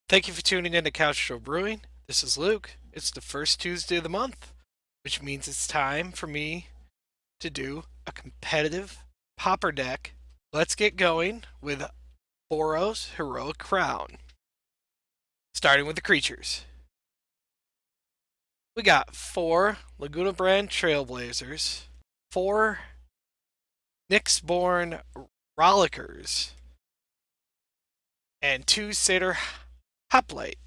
Thank you for tuning in to Couch Show Brewing. This is Luke. It's the first Tuesday of the month, which means it's time for me to do a competitive Pauper deck. Let's get going with Boros Heroic Crown. Starting with the creatures. We got 4 Laguna Brand Trailblazers, 4 Nyxborn Rollickers, and 2 Satyr Hoplite.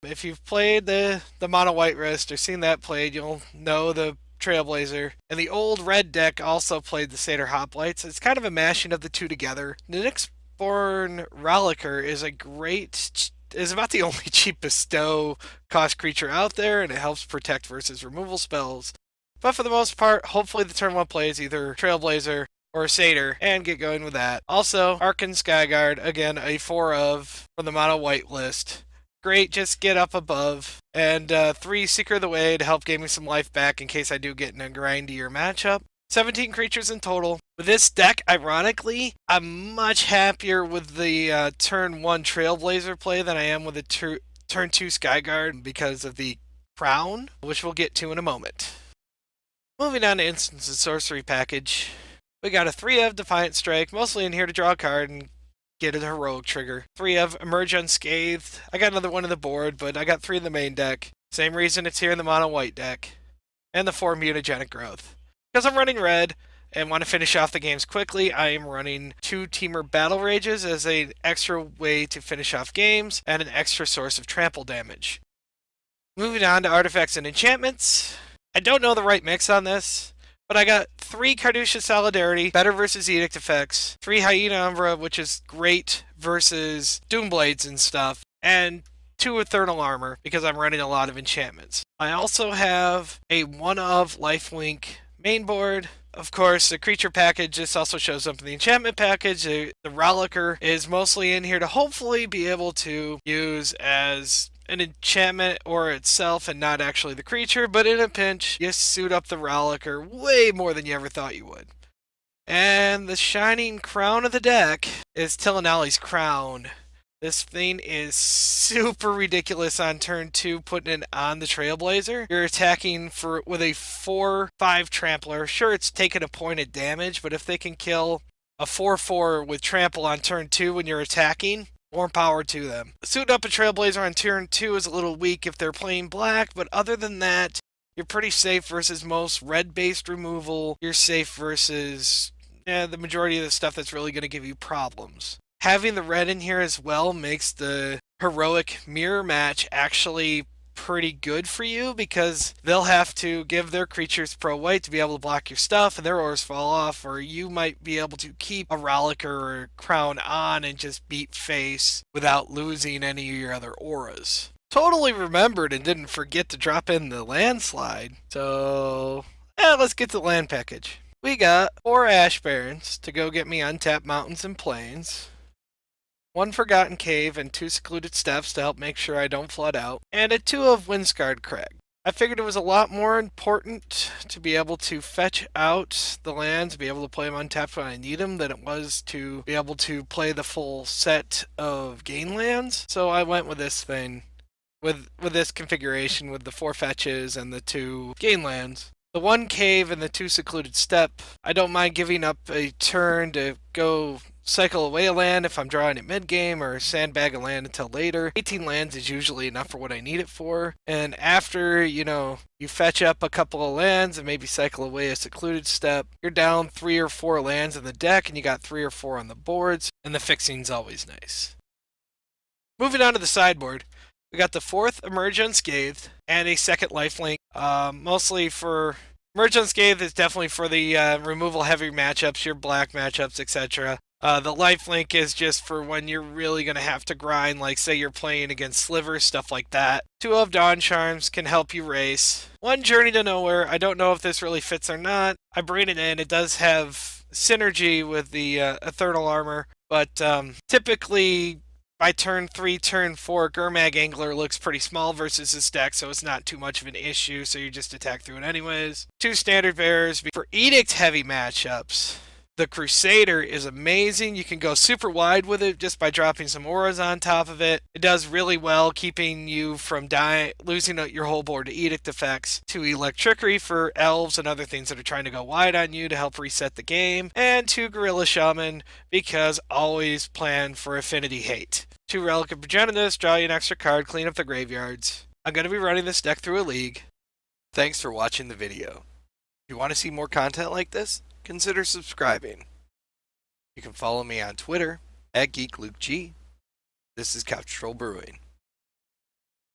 If you've played the mono white wrist or seen that played, you'll know the Trailblazer. And the old red deck also played the Satyr Hoplites. It's kind of a mashing of the two together. The Nyxborn Rollicker is about the only cheap bestow cost creature out there, and it helps protect versus removal spells. But for the most part, hopefully the turn 1 play is either Trailblazer or Satyr, and get going with that. Also, Arcan Skyguard, again, a 4 of from the mono white list. Great, just get up above. And 3 Seeker of the Way to help gain me some life back in case I do get in a grindier matchup. 17 creatures in total. With this deck, ironically, I'm much happier with the turn 1 Trailblazer play than I am with the turn 2 Skyguard because of the Crown, which we'll get to in a moment. Moving on to Instance and Sorcery package. We got a 3 of Defiant Strike, mostly in here to draw a card and get a heroic trigger. 3 of Emerge Unscathed. I got another one on the board, but I got 3 in the main deck. Same reason it's here in the mono white deck. And the 4 Mutagenic Growth. Because I'm running red and want to finish off the games quickly, I am running 2 Teamer Battle Rages as an extra way to finish off games and an extra source of trample damage. Moving on to artifacts and enchantments. I don't know the right mix on this, but I got 3 Carducean Solidarity, better versus Edict effects, 3 Hyena Umbra, which is great versus Doomblades and stuff, and 2 Eternal Armor, because I'm running a lot of enchantments. I also have a 1 of Lifelink main board. Of course, the creature package, this also shows up in the enchantment package. The Rollicker is mostly in here to hopefully be able to use as an enchantment or itself and not actually the creature, but in a pinch, you suit up the Rollicker way more than you ever thought you would. And the shining crown of the deck is Tillinelli's Crown. This thing is super ridiculous on turn 2, putting it on the Trailblazer. You're attacking with a 4/5 Trampler. Sure, it's taking a point of damage, but if they can kill a 4/4 with Trample on turn 2 when you're attacking, more power to them. Suit up a Trailblazer on turn 2 is a little weak if they're playing black, but other than that, you're pretty safe versus most red-based removal. You're safe versus the majority of the stuff that's really going to give you problems. Having the red in here as well makes the heroic mirror match actually pretty good for you, because they'll have to give their creatures pro white to be able to block your stuff and their auras fall off, or you might be able to keep a Rollicker or a Crown on and just beat face without losing any of your other auras. Totally remembered and didn't forget to drop in the landslide. So let's get to the land package. We got 4 Ash Barrens to go get me untapped mountains and plains, 1 Forgotten Cave and 2 Secluded Steps to help make sure I don't flood out, and a 2 of Windscarred Crag. I figured it was a lot more important to be able to fetch out the lands, be able to play them untapped when I need them, than it was to be able to play the full set of gain lands. So I went with this thing, with this configuration, with the 4 fetches and the 2 gain lands. The 1 Cave and the 2 Secluded Step, I don't mind giving up a turn to go cycle away a land if I'm drawing it mid-game, or sandbag a land until later. 18 lands is usually enough for what I need it for. And after, you fetch up a couple of lands and maybe cycle away a Secluded Step, you're down 3 or 4 lands in the deck and you got 3 or 4 on the boards, and the fixing's always nice. Moving on to the sideboard, we got the 4th Emerge Unscathed and a 2nd Lifelink, mostly for Emerge Unscathed is definitely for the removal heavy matchups, your black matchups, etc. The lifelink is just for when you're really going to have to grind, like say you're playing against Slivers, stuff like that. 2 of Dawn Charms can help you race. 1 Journey to Nowhere, I don't know if this really fits or not. I bring it in, it does have synergy with the Eternal Armor, but typically by turn 3, turn 4, Gurmag Angler looks pretty small versus his deck, so it's not too much of an issue, so you just attack through it anyways. 2 Standard Bearers for Edict heavy matchups. The Crusader is amazing. You can go super wide with it just by dropping some auras on top of it. It does really well, keeping you from losing your whole board to edict effects, to electricity for elves and other things that are trying to go wide on you to help reset the game, and to Gorilla Shaman because always plan for affinity hate. 2 Relic of Progenitus, draw you an extra card, clean up the graveyards. I'm going to be running this deck through a league. Thanks for watching the video. If you want to see more content like this, consider subscribing. You can follow me on Twitter @GeekLukeG. This is Couch Troll Brewing.